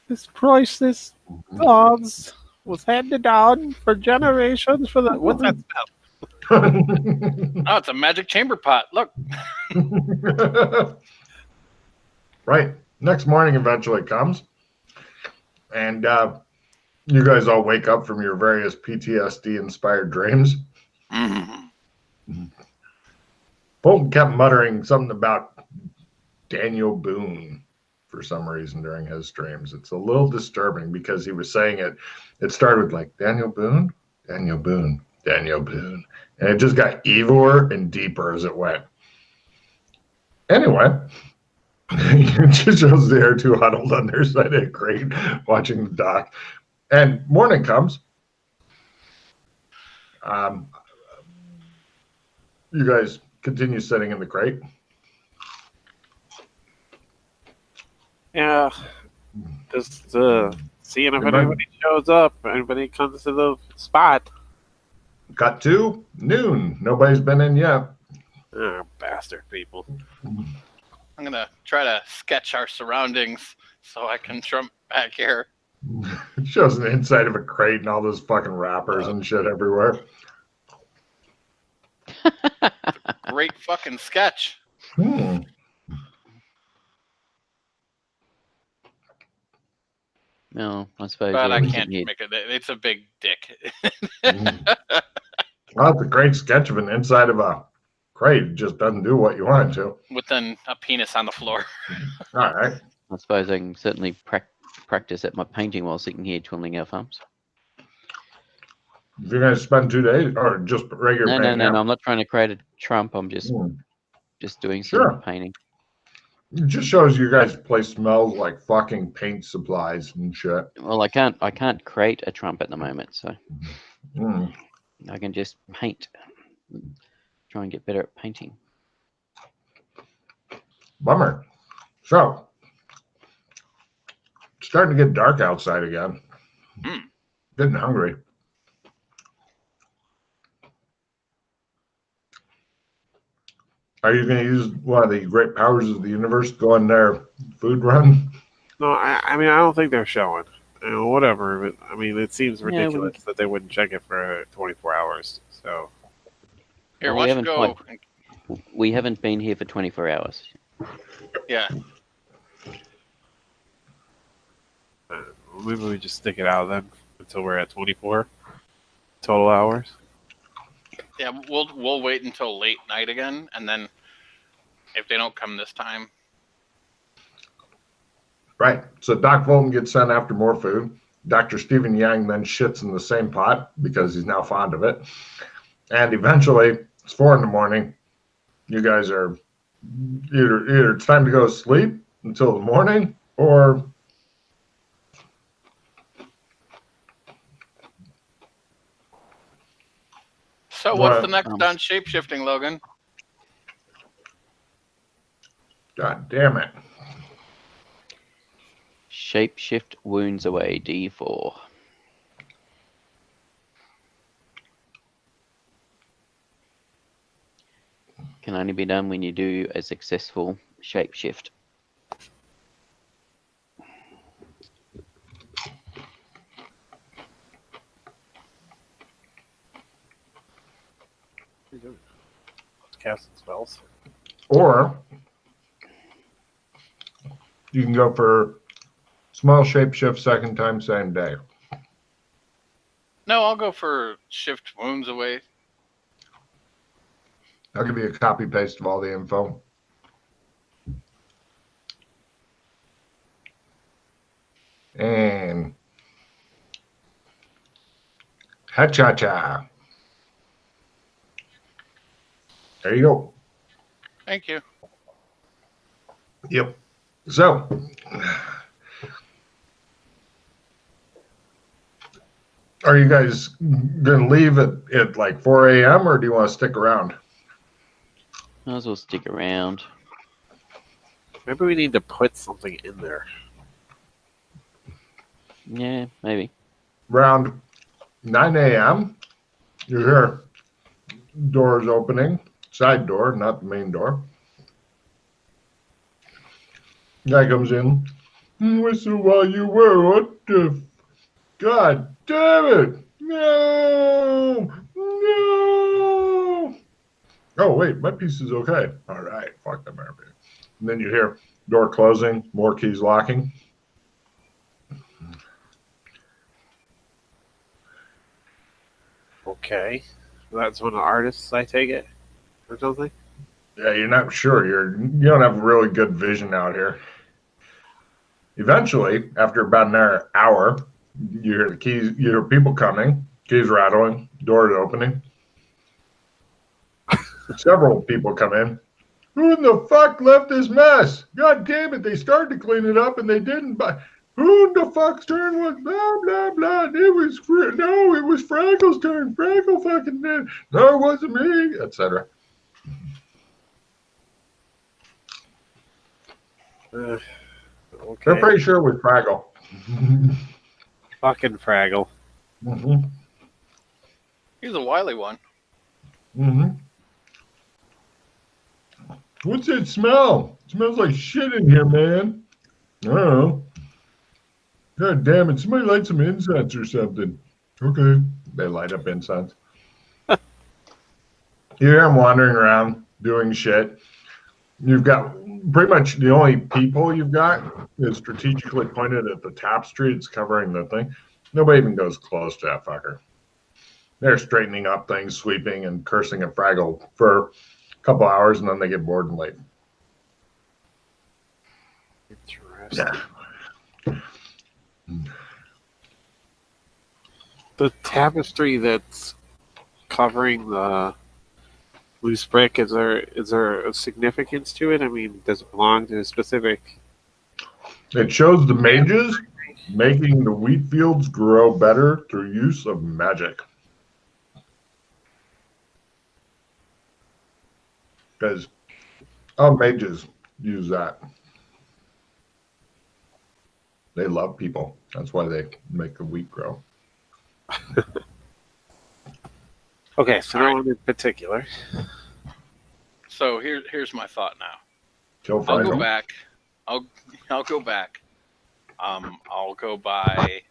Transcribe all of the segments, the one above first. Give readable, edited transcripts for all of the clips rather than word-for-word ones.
This priceless bonds was handed down for generations for the... What's that smell? Oh, it's a magic chamber pot. Look. Right. Next morning eventually comes. And you guys all wake up from your various PTSD-inspired dreams. Bolton kept muttering something about Daniel Boone for some reason during his dreams. It's a little disturbing because he was saying it started with like, Daniel Boone, Daniel Boone, Daniel Boone. And it just got eviler and deeper as it went. Anyway, it just shows the air two huddled on their side of the crate watching the dock. And morning comes. You guys continue sitting in the crate. Yeah. Just seeing if anybody shows up, anybody comes to the spot. Got to noon. Nobody's been in yet. Oh, bastard people. I'm going to try to sketch our surroundings so I can jump back here. It shows the inside of a crate and all those fucking wrappers and shit everywhere. Great fucking sketch. No, I suppose. But I can't make it. It's a big dick. Well, it's a great sketch of an inside of a crate. It just doesn't do what you want it to. With then a penis on the floor. All right. I suppose I can certainly practice at my painting while sitting here twiddling our thumbs. If you're going to spend 2 days or just regular painting. No, I'm not trying to create a Trump. I'm just doing some painting. It just shows you guys' place smells like fucking paint supplies and shit. Well, I can't create a Trump at the moment, so I can just paint. Try and get better at painting. Bummer. So, it's starting to get dark outside again. Getting hungry. Are you going to use one of the great powers of the universe to go on their food run? No, I mean, I don't think they're showing. You know, whatever. But, I mean, it seems ridiculous that they wouldn't check it for 24 hours. So, here, why don't you go? We haven't been here for 24 hours. Yeah. Maybe we just stick it out then until we're at 24 total hours. Yeah, we'll wait until late night again, and then if they don't come this time. Right. So Doc Fulton gets sent after more food. Dr. Stephen Yang then shits in the same pot because he's now fond of it. And eventually, it's 4 in the morning. You guys are either it's time to go to sleep until the morning, or so what's the next on shape-shifting, Logan? God damn it. Shape-shift wounds away, D4. Can only be done when you do a successful shape-shift. Casting spells. Or you can go for small shapeshift second time, same day. No, I'll go for shift wounds away. I'll give you a copy paste of all the info. And ha-cha-cha. There you go. Thank you. Yep. So, are you guys going to leave at like 4 a.m. or do you want to stick around? Might as well stick around. Maybe we need to put something in there. Yeah, maybe. Around 9 a.m., you hear doors opening. Side door, not the main door. Guy comes in, Whistle while you were. What the? God damn it! No! No! Oh, wait, my piece is okay. All right, fuck them. And then you hear door closing, more keys locking. Okay. That's one of the artists, I take it, or something? Yeah, you're not sure. You don't have really good vision out here. Eventually, after about an hour, you hear the keys. You hear people coming, keys rattling, doors opening. Several people come in. Who in the fuck left this mess? God damn it! They started to clean it up and they didn't. But who in the fuck's turn was blah blah blah? It was Fraggle's turn. Fraggle fucking did. No, it wasn't me, etc. Okay. They're pretty sure it was Fraggle. Fucking Fraggle. Mm-hmm. He's a wily one. Mm-hmm. What's that smell? It smells like shit in here, man. I don't know. God damn it. Somebody light some incense or something. Okay. They light up incense. You hear them wandering around doing shit. You've got pretty much the only people you've got is strategically pointed at the tapestry. It's covering the thing. Nobody even goes close to that fucker. They're straightening up things, sweeping, and cursing at Fraggle for a couple hours, and then they get bored and leave. Interesting. Yeah. The tapestry that's covering the loose brick, is there a significance to it? I mean, does it belong to a specific? It shows the mages making the wheat fields grow better through use of magic. Because all mages use that. They love people. That's why they make the wheat grow. Okay, so no one in particular. So here's my thought now. Kill I'll go Fraggle. back. I'll go back. I'll go buy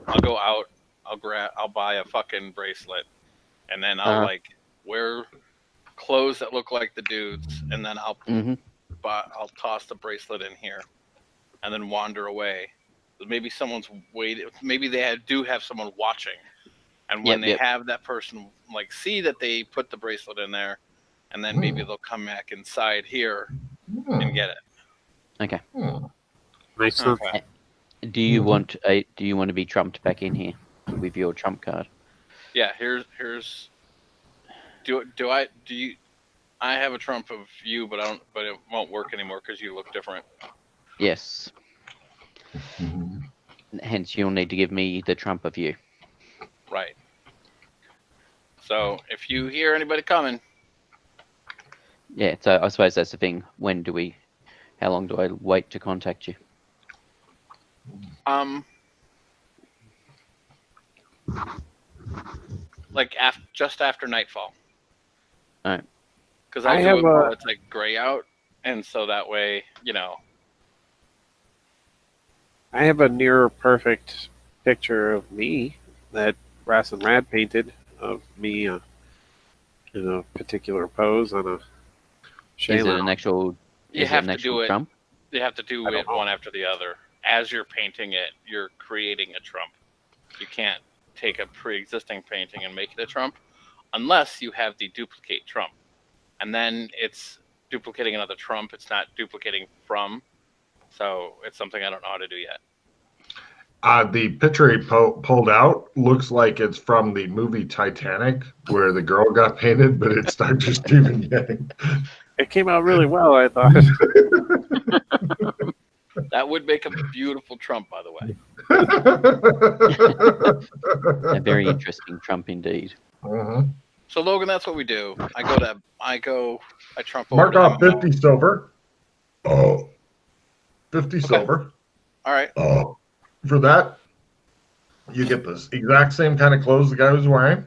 I'll go out. I'll buy a fucking bracelet, and then I'll like wear clothes that look like the dudes, and then I'll toss the bracelet in here, and then wander away. Maybe someone's waiting. Maybe they do have someone watching, and when they have that person like see that they put the bracelet in there, and then maybe they'll come back inside here and get it. Okay. Makes sense. Okay. Do you want to be trumped back in here with your trump card? Yeah. Here's. I have a trump of you, but it won't work anymore because you look different. Yes. Hence, you'll need to give me the trump of you. Right. So if you hear anybody coming, Yeah. So I suppose that's the thing. How long do I wait to contact you? like just after nightfall. All right. Because I do it while it's like gray out, and so that way, I have a near perfect picture of me that Brass and Rad painted of me in a particular pose on a Is Shaylin. it an actual? You have to do it. Trump? You have to do it one after the other. As you're painting it, you're creating a trump. You can't take a pre-existing painting and make it a trump, unless you have the duplicate trump, and then it's duplicating another trump. It's not duplicating from. So it's something I don't know how to do yet. The picture he pulled out looks like it's from the movie Titanic, where the girl got painted, but it's Dr. Stephen Yang. It came out really well, I thought. That would make a beautiful trump, by the way. A very interesting trump indeed. So Logan, that's what we do. I trump over. Mark to off them. 50 silver. 50 silver. All right. For that, you get this exact same kind of clothes the guy was wearing,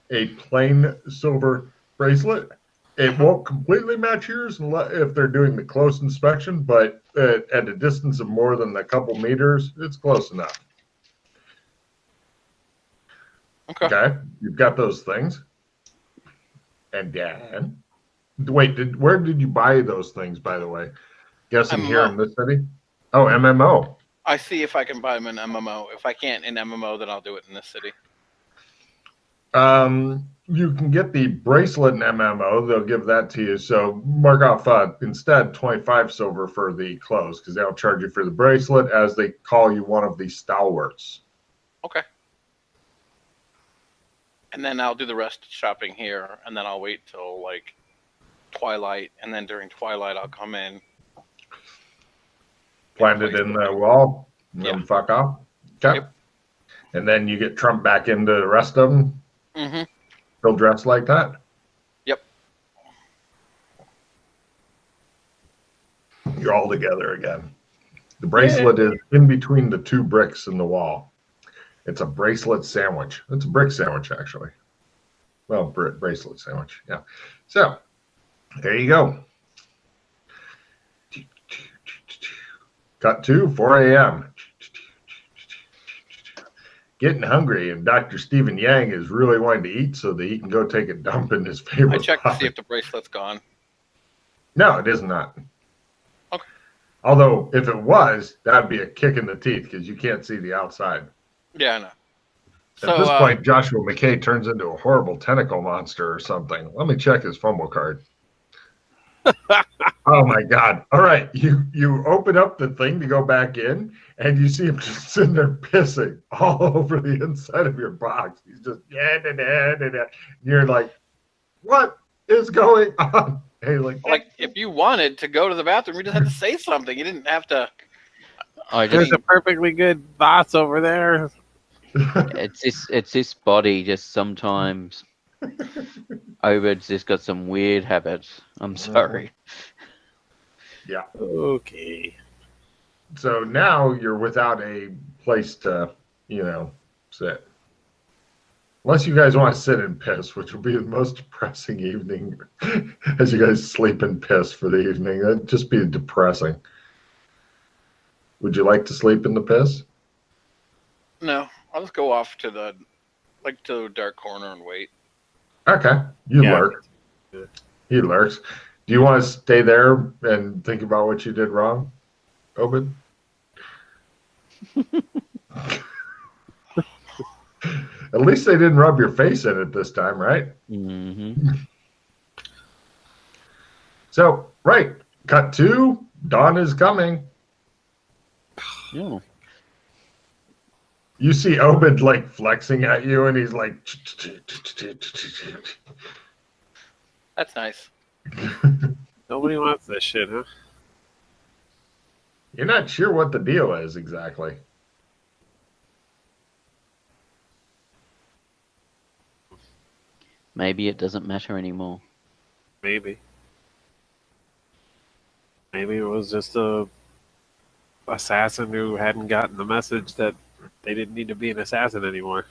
a plain silver bracelet, It won't completely match yours if they're doing the close inspection, but at a distance of more than a couple meters, it's close enough. Okay, you've got those things. And Dan, wait, where did you buy those things, by the way? Guessing here in this city? Oh, MMO. I see if I can buy them in MMO. If I can't in MMO, then I'll do it in this city. You can get the bracelet in MMO. They'll give that to you. So mark off instead 25 silver for the clothes because they'll charge you for the bracelet as they call you one of the stalwarts. Okay. And then I'll do the rest shopping here, and then I'll wait till like twilight, and then during twilight I'll come in. Plant it in the wall, and then fuck off. Okay. Yep. And then you get Trump back into the rest of them. Mm-hmm. Still dressed like that? Yep. You're all together again. The bracelet is in between the two bricks in the wall. It's a bracelet sandwich. It's a brick sandwich, actually. Well, bracelet sandwich, yeah. So, there you go. Cut to 4 a.m. Getting hungry, and Dr. Stephen Yang is really wanting to eat so that he can go take a dump in his favorite I checked pot. to see if the bracelet's gone. No, it is not. Okay. Although, if it was, that would be a kick in the teeth because you can't see the outside. Yeah, I know. At this point, Joshua McKay turns into a horrible tentacle monster or something. Let me check his fumble card. Oh my God. All right. You open up the thing to go back in and you see him just sitting there pissing all over the inside of your box. He's just, you're like, what is going on? And he's like, if you wanted to go to the bathroom, you just had to say something. You didn't have to. There's a perfectly good boss over there. It's this body just sometimes. Ovid's just got some weird habits. I'm sorry. Yeah. Okay. So now you're without a place to, sit. Unless you guys want to sit and piss, which will be the most depressing evening as you guys sleep and piss for the evening. That'd just be depressing. Would you like to sleep in the piss? No, I'll just go off to the dark corner and wait. Okay. You lurk. He lurks. Do you want to stay there and think about what you did wrong, Obed? At least they didn't rub your face in it this time, right? Mm-hmm. So, right. Cut to dawn is coming. Yeah. You see Obed like flexing at you, and he's like, That's nice. Nobody wants this shit, huh? You're not sure what the deal is exactly. Maybe it doesn't matter anymore. Maybe. Maybe it was just a assassin who hadn't gotten the message that they didn't need to be an assassin anymore.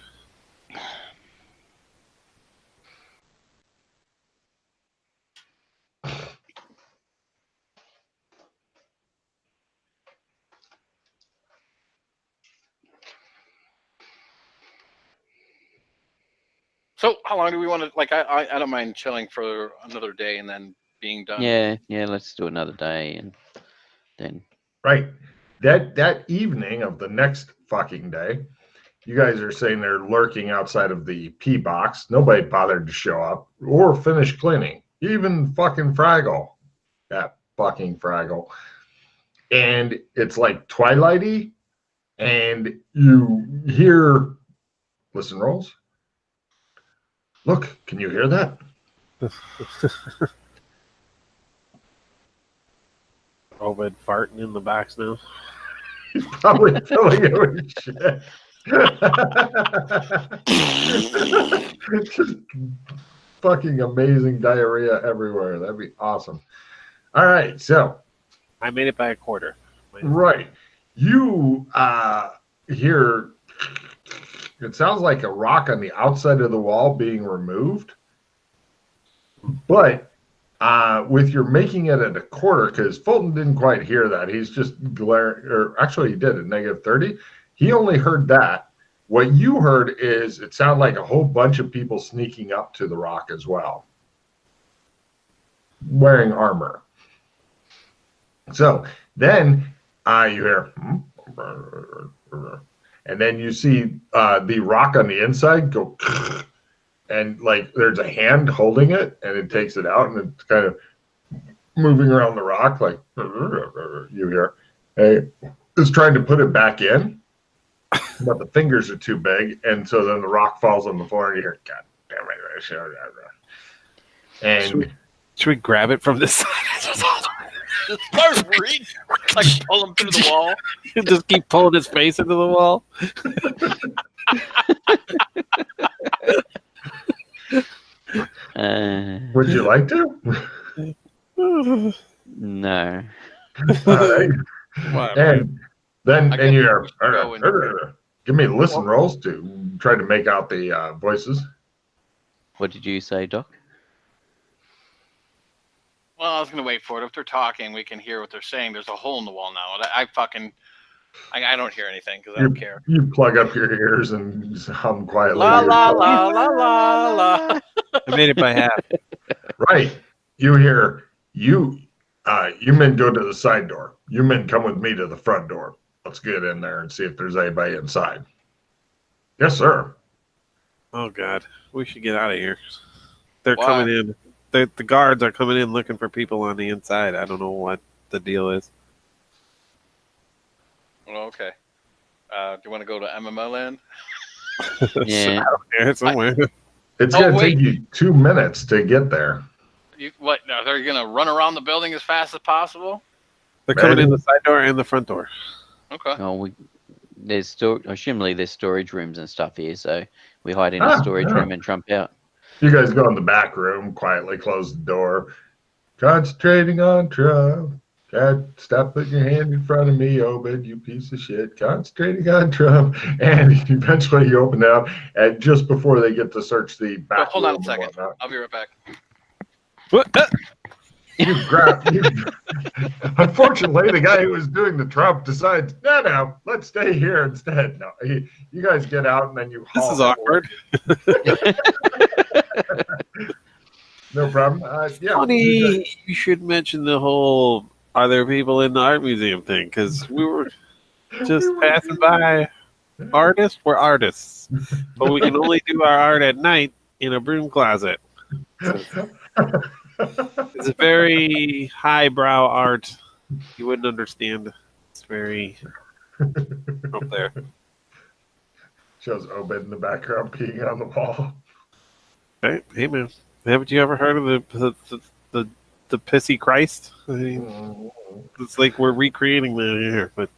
So how long do we want to, I don't mind chilling for another day and then being done. Yeah, let's do another day and then. Right. That evening of the next fucking day, you guys are saying they're lurking outside of the P box. Nobody bothered to show up or finish cleaning. Even fucking Fraggle. That fucking Fraggle. And it's like twilighty, and you hear listen rolls. Look, can you hear that? Obed farting in the box now. He's probably filling it with shit. Just fucking amazing diarrhea everywhere. That'd be awesome. All right, so I made it by a quarter. right, you hear. It sounds like a rock on the outside of the wall being removed, but with your making it at a quarter, because Fulton didn't quite hear that. He's just glaring, or actually he did at -30. He only heard that. What you heard is it sounded like a whole bunch of people sneaking up to the rock as well, wearing armor. So then you hear, and then you see the rock on the inside go, and like there's a hand holding it, and it takes it out, and it's kind of moving around the rock, like you hear. Hey, it's trying to put it back in, but the fingers are too big, and so then the rock falls on the floor, and you hear, God damn it. And should we grab it from the side? Like pull him through the wall. Just keep pulling his face into the wall. Would you like to? No. All right. And then and you hear, give me listen rolls to try to make out the voices. What did you say, Doc? Well, I was gonna wait for it. If they're talking, we can hear what they're saying. There's a hole in the wall now. I don't hear anything because I don't care. You plug up your ears and hum quietly. La la la la la la. I made it by half. Right. You hear you men go to the side door. You men come with me to the front door. Let's get in there and see if there's anybody inside. Yes, sir. Oh God, we should get out of here. They're Why? coming in. The guards are coming in looking for people on the inside. I don't know what the deal is. Well, okay. Do you want to go to MMO land? Yeah. Here somewhere. It's Oh, going to wait. take you 2 minutes to get there. What? No, they're gonna run around the building as fast as possible. They're coming in the side door and the front door. Okay. Oh, assumably there's storage rooms and stuff here, so we hide in a storage room and trump out. You guys go in the back room, quietly close the door. Concentrating on Trump. God, stop putting your hand in front of me, Obed, you piece of shit. Concentrating on Trump. And eventually you open it up, and just before they get to search the back Hold room. on a second. Whatnot, I'll be right back. Unfortunately, the guy who was doing the Trump decides, no, let's stay here instead. No, you guys get out, and then you This haul is awkward. No problem. Yeah, Funny, you should mention the whole "Are there people in the art museum" thing, because we were just passing by. Artists, we're artists, but we can only do our art at night in a broom closet. It's a very highbrow art. You wouldn't understand. It's very up there. Shows Obed in the background peeing on the wall. Hey man, haven't you ever heard of the pissy Christ? I mean, it's like we're recreating that here, but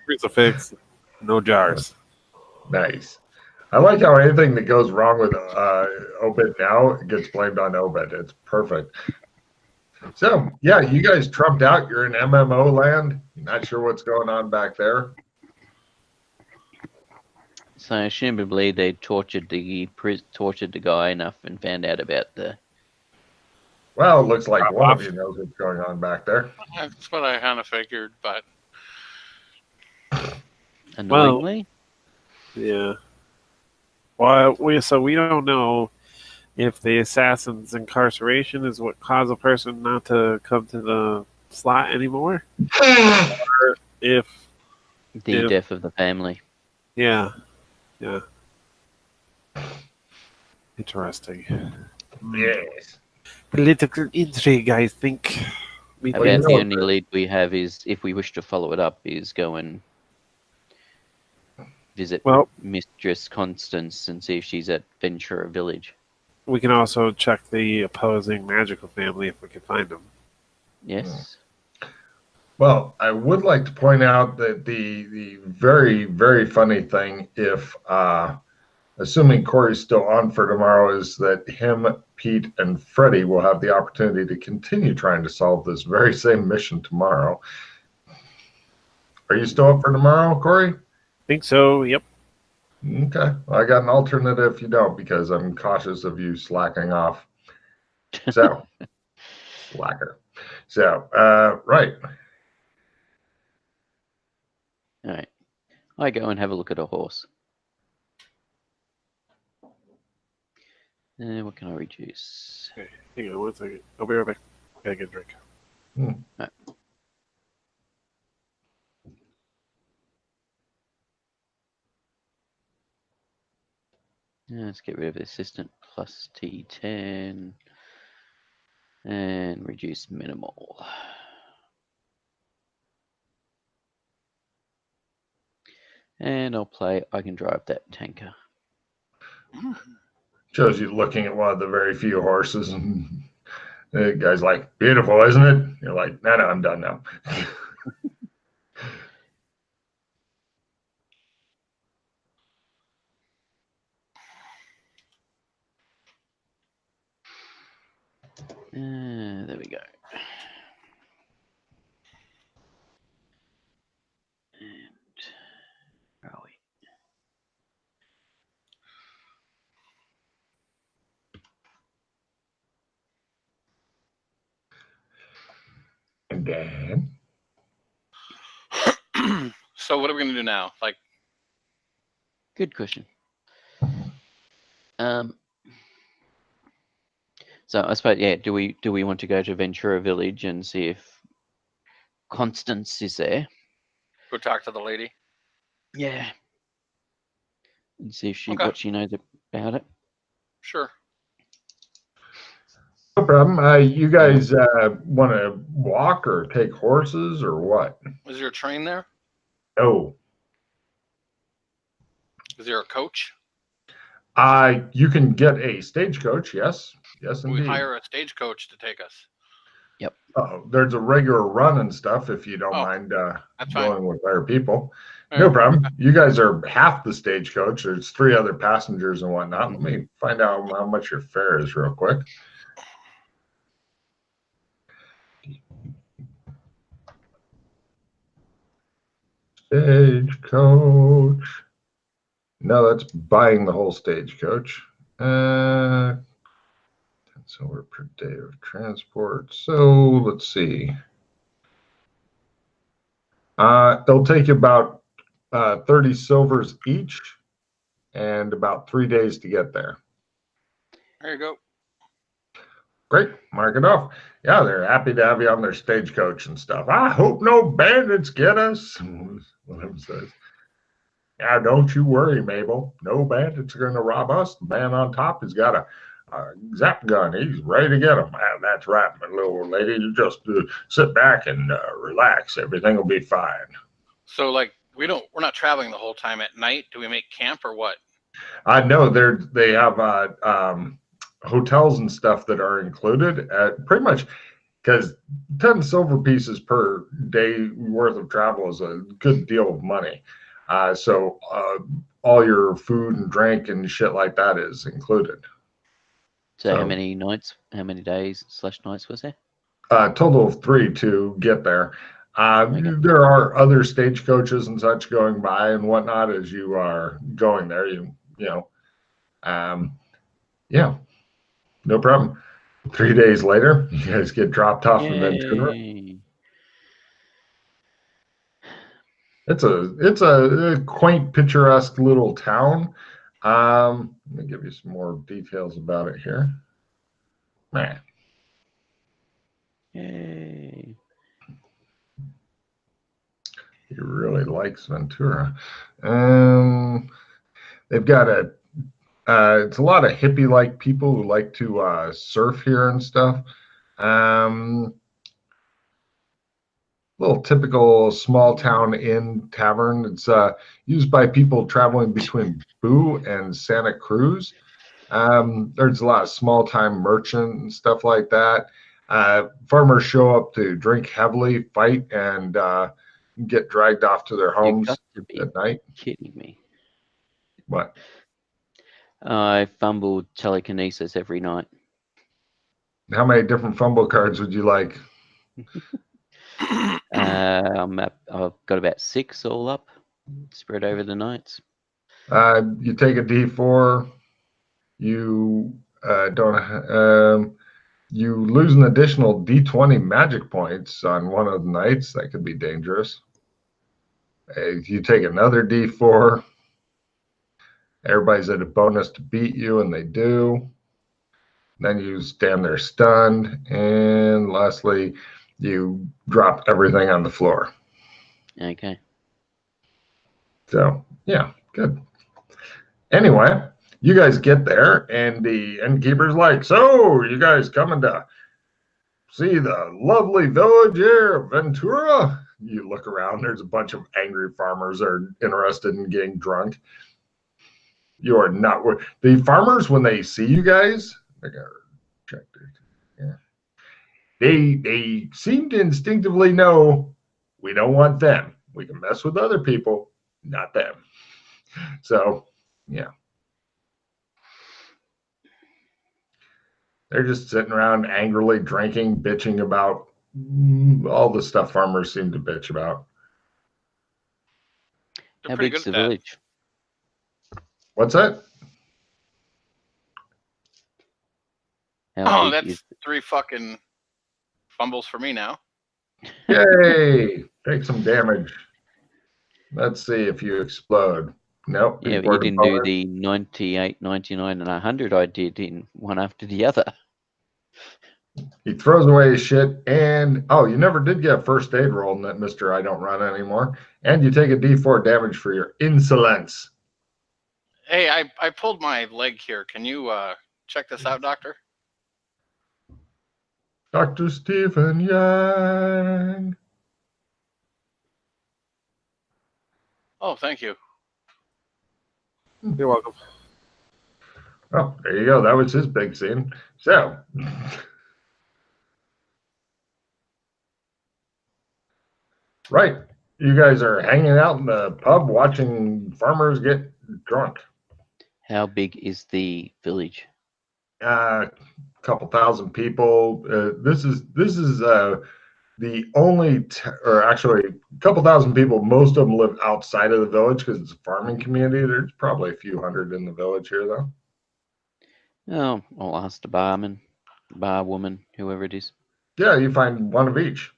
crucifix, no jars. Nice. I like how anything that goes wrong with Obed now gets blamed on Obed. It's perfect. So, yeah, you guys trumped out. You're in MMO land. Not sure what's going on back there. So assumably they tortured the guy enough and found out about the. Well, it looks like one of you knows what's going on back there. That's what I kind of figured, but Annoyingly. Yeah. Well, we don't know if the assassin's incarceration is what caused a person not to come to the slot anymore, or if The death of the family. yeah. Interesting. Yes. Political intrigue, I think. About the only lead we have is, if we wish to follow it up, is go and visit Mistress Constance and see if she's at Ventura Village. We can also check the opposing magical family if we can find them. Yes. Well, I would like to point out that the very, very funny thing, if assuming Corey's still on for tomorrow, is that him, Pete, and Freddie will have the opportunity to continue trying to solve this very same mission tomorrow. Are you still up for tomorrow, Corey? Think so, yep. Okay. Well, I got an alternate if you don't, because I'm cautious of you slacking off. So, slacker. So, right. All right. I go and have a look at a horse. What can I reduce? Okay, hang on 1 second. I'll be right back. Gotta get a drink. Right. Let's get rid of assistant plus T10 and reduce minimal. And I'll play I Can Drive That Tanker. Shows you looking at one of the very few horses, and the guy's like, beautiful, isn't it? You're like, no, I'm done now. There we go. And where are we? And Dan? So what are we gonna do now? Like, Good question. So I suppose, yeah. Do we want to go to Ventura Village and see if Constance is there? go talk to the lady. Yeah. And see if she Okay. what she knows about it. Sure. No problem. You guys want to walk or take horses or what? Is there a train there? No. Is there a coach? You can get a stagecoach. Yes. Yes, We indeed. hire a stagecoach to take us. There's a regular run and stuff if you don't Oh, mind that's fine. going with other people. All No right. problem. You guys are half the stagecoach. There's 3 other passengers and whatnot. Let me find out how much your fare is real quick. Stagecoach. No, that's buying the whole stagecoach. 10 silver per day of transport. So let's see. It'll take you about 30 silvers each and about 3 days to get there. There you go. Great, mark it off. Yeah, they're happy to have you on their stagecoach and stuff. I hope no bandits get us. One of them says, yeah, don't you worry, Mabel. No bandits are going to rob us. The man on top has got a zap gun. He's ready to get them. That's right, my little lady. You just sit back and relax. Everything will be fine. So like we're not traveling the whole time at night. Do we make camp or what? I know they have hotels and stuff that are included at pretty much, because 10 silver pieces per day worth of travel is a good deal of money. So all your food and drink and shit like that is included. So how many days / nights was there? Total of 3 to get there. Okay. There are other stagecoaches and such going by and whatnot as you are going there. Yeah, no problem. 3 days later, you guys get dropped off in Ventura. Yay. It's a quaint, picturesque little town. Let me give you some more details about it here. Man. Yay. He really likes Ventura. They've got it's a lot of hippie-like people who like to surf here and stuff. Little typical small town inn tavern. It's used by people traveling between Boo and Santa Cruz. There's a lot of small time merchant and stuff like that. Farmers show up to drink heavily, fight, and get dragged off to their homes at night. Kidding me. What? I fumbled telekinesis every night. How many different fumble cards would you like? I've got about 6 all up, spread over the nights. You take a D4. You don't. You lose an additional d20 magic points on one of the nights. That could be dangerous. If you take another d4, everybody's at a bonus to beat you, and they do. Then you stand there stunned. And lastly, you drop everything on the floor. Okay. So, yeah, good. Anyway, you guys get there, and the innkeeper's like, so, you guys coming to see the lovely village here of Ventura? You look around, there's a bunch of angry farmers that are interested in getting drunk. You are not. The farmers, when they see you guys, they got check this. Yeah. They seem to instinctively know we don't want them. We can mess with other people, not them. So, yeah. They're just sitting around angrily drinking, bitching about all the stuff farmers seem to bitch about. They're How pretty big's good the at that. village? What's that? How Oh, big that's 3 fucking fumbles for me now. Yay! Take some damage. Let's see if you explode. Nope. Yeah, but before you the didn't do bonus. the 98, 99, and 100 I did in one after the other. He throws away his shit, and you never did get a first aid roll in that Mr. I don't run anymore. And you take a d4 damage for your insolence. Hey, I pulled my leg here. Can you check this out, doctor? Dr. Stephen Yang. Oh, thank you. You're welcome. Oh, there you go. That was his big scene. So, right. You guys are hanging out in the pub watching farmers get drunk. How big is the village? Couple thousand people. This is the only, or actually, a couple thousand people. Most of them live outside of the village because it's a farming community. There's probably a few hundred in the village here, though. Oh, I'll ask the barman, bar woman, whoever it is. Yeah, you find one of each.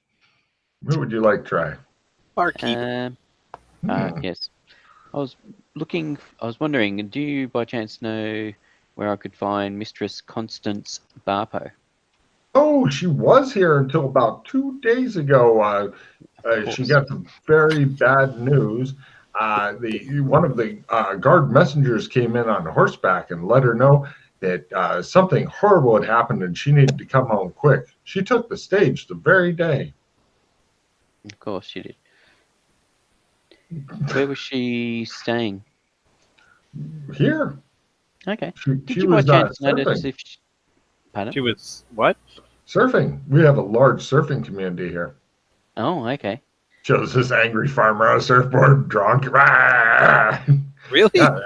Who would you like to try? Barkeep. Yes. I was wondering, do you by chance know where I could find Mistress Constance Barpo? Oh, she was here until about 2 days ago. She got some very bad news. One of the guard messengers came in on horseback and let her know that something horrible had happened and she needed to come home quick. She took the stage the very day. Of course she did. Where was she staying? Here. Okay. She you by was chance surfing. notice if she... Pardon? She was what? Surfing. We have a large surfing community here. Oh, okay. Shows this angry farmer on a surfboard, drunk. Really? Yeah.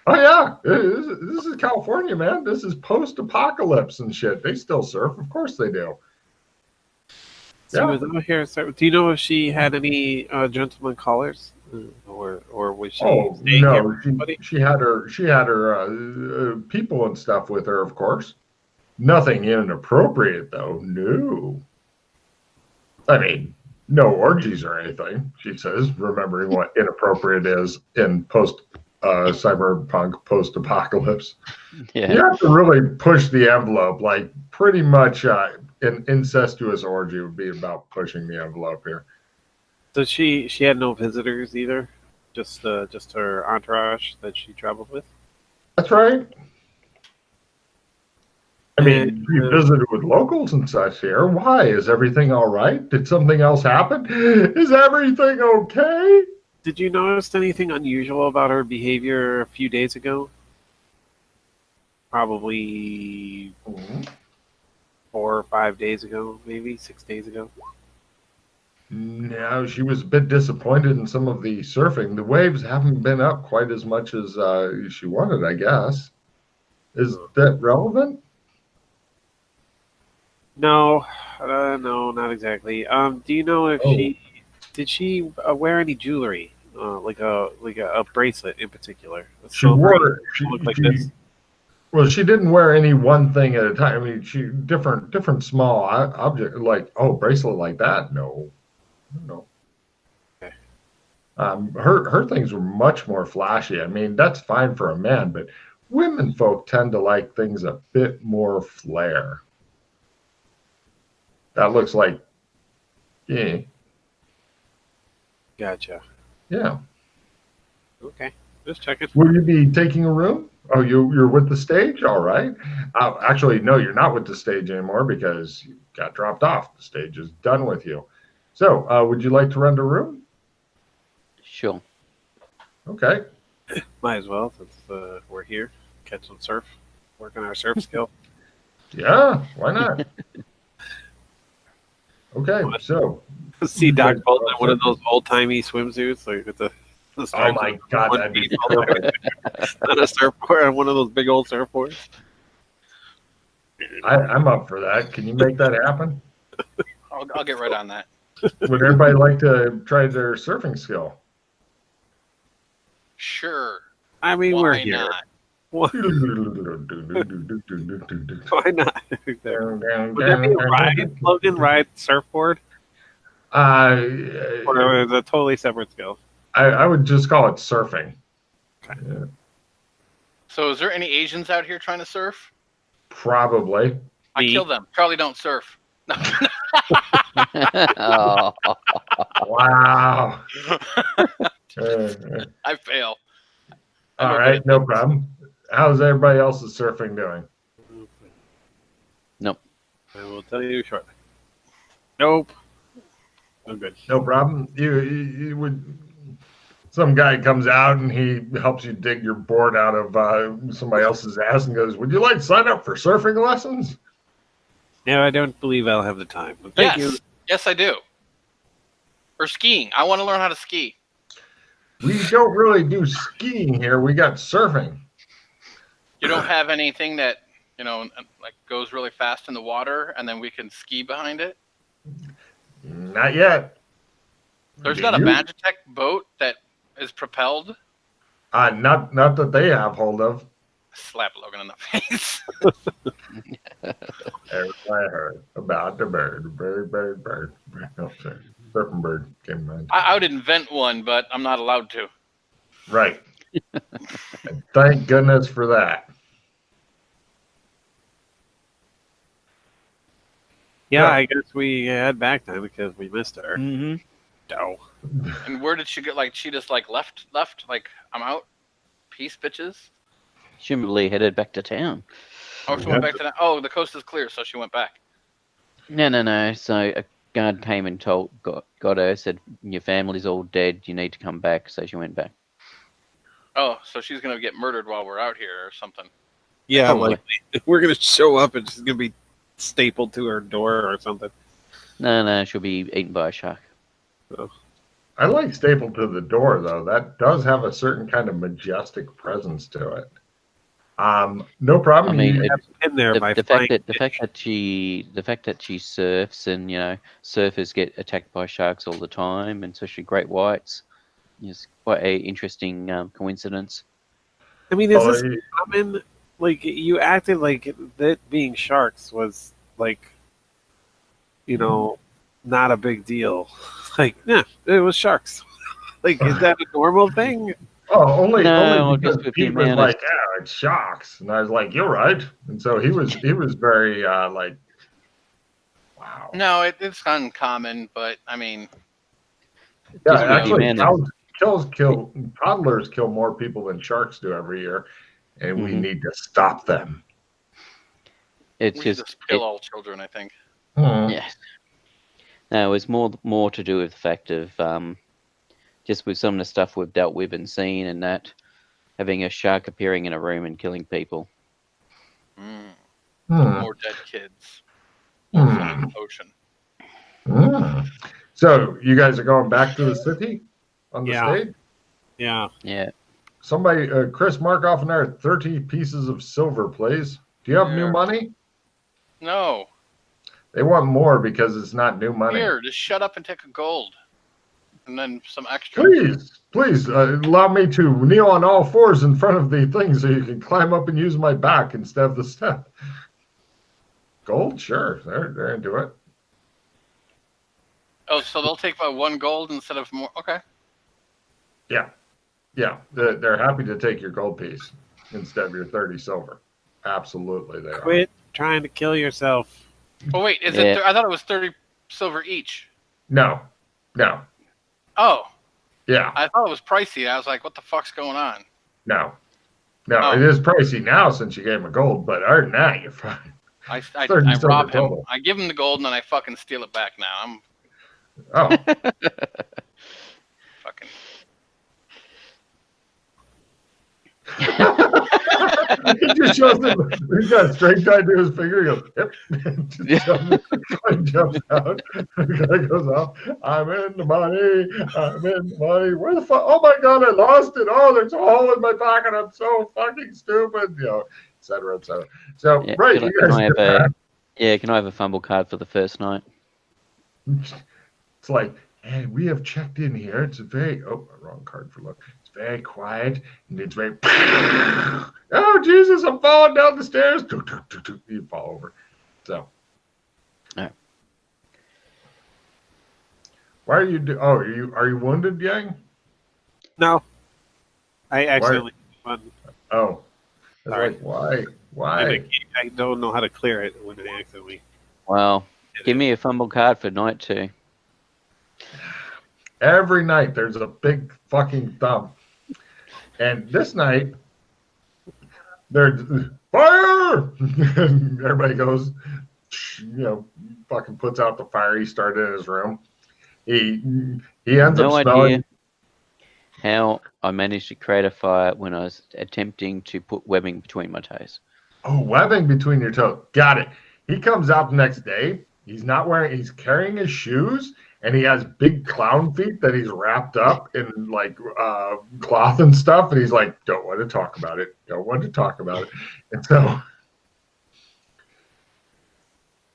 Oh yeah, this is California, man. This is post-apocalypse and shit. They still surf, of course they do. She was out here. Do you know if she had any gentleman callers, or was she? Oh staying here no, with somebody? she had her people and stuff with her, of course. Nothing inappropriate though. No. I mean, no orgies or anything. She says, remembering what inappropriate is in cyberpunk post-apocalypse. Yeah. You have to really push the envelope. Like pretty much an incestuous orgy would be about pushing the envelope here. So she had no visitors either, just her entourage that she traveled with. That's right. I mean, she visited with locals and such here. Why? Is everything all right? Did something else happen? Is everything okay? Did you notice anything unusual about her behavior a few days ago? Probably 4 or 5 days ago, maybe 6 days ago. No, she was a bit disappointed in some of the surfing. The waves haven't been up quite as much as she wanted, I guess. Is that relevant? No, no, not exactly. Do you know if she wear any jewelry, like a bracelet in particular? She wore. Look like this. Well, she didn't wear any one thing at a time. I mean, she different small object like bracelet like that. No, no. Okay. Her things were much more flashy. I mean, that's fine for a man, but women folk tend to like things a bit more flair. That looks like, yeah, Gotcha. yeah. Okay. Just checking. Will you be taking a room? Oh, you're with the stage? All right. Actually, no, you're not with the stage anymore because you got dropped off. The stage is done with you. So, would you like to rent a room? Sure. Okay. Might as well since we're here. Catch some surf. Work on our surf skill. Yeah, why not? Okay, so. See Doc Bolton in one of those old timey swimsuits, like with the Oh stripes my on God, one that'd be piece all the way perfect. on a surfboard, on one of those big old surfboards. I'm up for that. Can you make that happen? I'll get right on that. Would everybody like to try their surfing skill? Sure. I mean, Why we're here. not? Why not? Would that be a ride, Logan? Ride surfboard? Or is it a totally separate skill? I would just call it surfing. Okay. Yeah, So, is there any Asians out here trying to surf? probably. I Me. kill them. Charlie, don't surf. No. Oh, Wow. I fail. All right, no problem. How's everybody else's surfing doing? nope. I will tell you shortly. Nope. No good. No problem. You would. Some guy comes out and he helps you dig your board out of somebody else's ass and goes, "Would you like to sign up for surfing lessons?" No, I don't believe I'll have the time. But thank you. Yes, I do. Or skiing. I want to learn how to ski. We don't really do skiing here. We got surfing. You don't have anything that, like goes really fast in the water and then we can ski behind it? Not yet. There's Do not a you? Magitech boat that is propelled? Not that they have hold of. Slap Logan in the face. I heard about the bird. No, sorry. Surfing bird came to mind. I would invent one, but I'm not allowed to. Right. And thank goodness for that. Yeah, Yeah. I guess we had back time because we missed her. Mm-hmm. No. And where did she get? Like, she just like left? Like, I'm out. Peace, bitches. She probably headed back to town. Oh, she went back to that. Oh, the coast is clear, so she went back. No. So a guard came and got her, said, your family's all dead, you need to come back. So she went back. Oh, so she's gonna get murdered while we're out here or something. Yeah, Probably. like we're gonna show up and she's gonna be stapled to her door or something. No, she'll be eaten by a shark. I like stapled to the door though. That does have a certain kind of majestic presence to it. No problem. I mean, You- In there by The flying fact that she surfs and surfers get attacked by sharks all the time, and especially great whites, is quite a interesting coincidence. I mean, is Oh, this common? Like you acted like that being sharks was like, not a big deal. Like, yeah, it was sharks. Like, is that a normal thing? only No, because just with Pete the was amount of- like, "Yeah, it's sharks," and I was like, "You're right." And so he was very like, wow. No, it's uncommon, but I mean, Yeah, Just with actually, humanity. toddlers kill more people than sharks do every year, and we Mhm. need to stop them. It's we just just kill all children, I think. yes. No, it's more to do with the fact of just with some of the stuff we've dealt with and seen, and that having a shark appearing in a room and killing people. Mm. Hmm. More dead kids. Hmm. More from the ocean. Hmm. So you guys are going back to the city on the Yeah. stage? Yeah. Yeah. Somebody, Chris, mark off in there 30 pieces of silver, please. Do you have new Here. money? No. They want more because it's not new money. Here, just shut up and take a gold. and then some extra. Please allow me to kneel on all fours in front of the thing so you can climb up and use my back instead of the step. Gold, sure, they're into it. Oh, so they'll take my 1 gold instead of more. Okay. Yeah, they're happy to take your gold piece instead of your 30 silver. Absolutely, they are. Quit trying to kill yourself. Oh wait, is it? I thought it was 30 silver each. No. Oh. Yeah. I thought it was pricey. I was like, what the fuck's going on? No, Oh. It is pricey now since you gave him a gold, but other than that, you're fine. I rob him. Total. I give him the gold and then I fucking steal it back now. I'm. Oh. Fucking. He just shows him. He's got a string tied to his finger. He goes, yep. Jumps out. The guy goes off. I'm in the money. Where the fuck? Oh my God, I lost it. Oh, there's a hole in my pocket. I'm so fucking stupid. You know, et cetera, et cetera. So, yeah, right. Can I have a fumble card for the first night? It's like, and we have checked in here. It's a very, wrong card for look. It's very quiet and it's very, oh Jesus, I'm falling down the stairs. You fall over. So, no. Why are you? Are you wounded, Yang? No, I accidentally. Oh, sorry. Like, why? I don't know how to clear it when I accidentally. Well, give me a fumble card for night 2. Every night there's a big fucking thump. And this night, there's fire! And everybody goes, fucking puts out the fire he started in his room. He ends up smelling. No idea how I managed to create a fire when I was attempting to put webbing between my toes. Oh, webbing between your toes. Got it. He comes out the next day. He's carrying his shoes. And he has big clown feet that he's wrapped up in like cloth and stuff. And he's like, don't want to talk about it. Don't want to talk about it. And so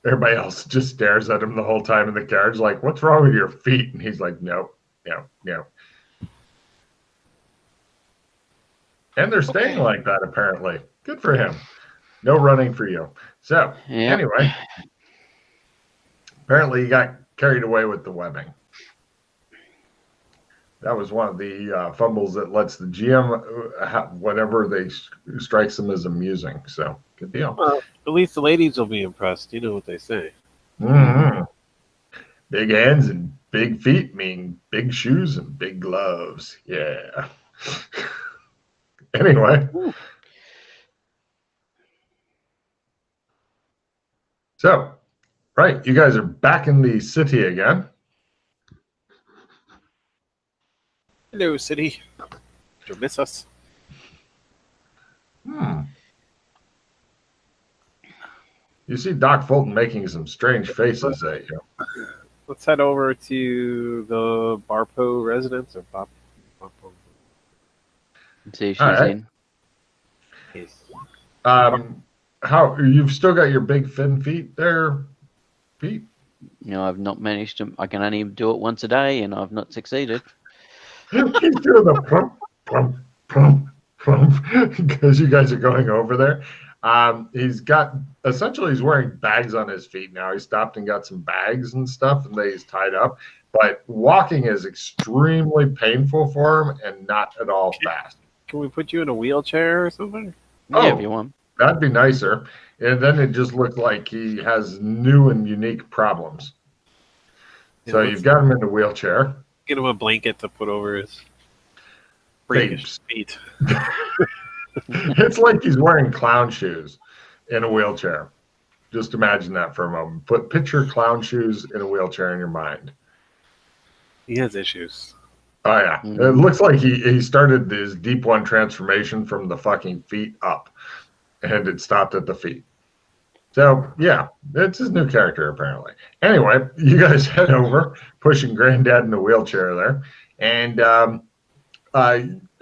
everybody else just stares at him the whole time in the carriage, like, what's wrong with your feet? And he's like, no. And they're staying like that, apparently. Good for him. No running for you. So, Anyway, apparently he got carried away with the webbing. That was one of the fumbles that lets the GM whatever they strikes them as amusing. So good deal. Well, at least the ladies will be impressed. You know what they say. Mm-hmm. Big hands and big feet mean big shoes and big gloves. Yeah. Anyway. Ooh. So. Right, you guys are back in the city again. Hello, city. Did you miss us? You see Doc Fulton making some strange faces at you. Let's head over to the Barpo residence or Barpo. See if she's in. Yes. How you've still got your big fin feet there? Pete? I've not managed to. I can only do it once a day, and I've not succeeded. He's doing the plump, because you guys are going over there. He's wearing bags on his feet now. He stopped and got some bags and stuff, and he's tied up. But walking is extremely painful for him, and not at all fast. Can we put you in a wheelchair or something? Yeah, if you want. That'd be nicer. And then it just looked like he has new and unique problems. So you've got him in a wheelchair. Get him a blanket to put over his freakish feet. It's like he's wearing clown shoes in a wheelchair. Just imagine that for a moment. Picture clown shoes in a wheelchair in your mind. He has issues. Oh, yeah. Mm-hmm. It looks like he started his Deep One transformation from the fucking feet up. And it stopped at the feet. So, yeah, it's his new character, apparently. Anyway, you guys head over, pushing Granddad in the wheelchair there. And how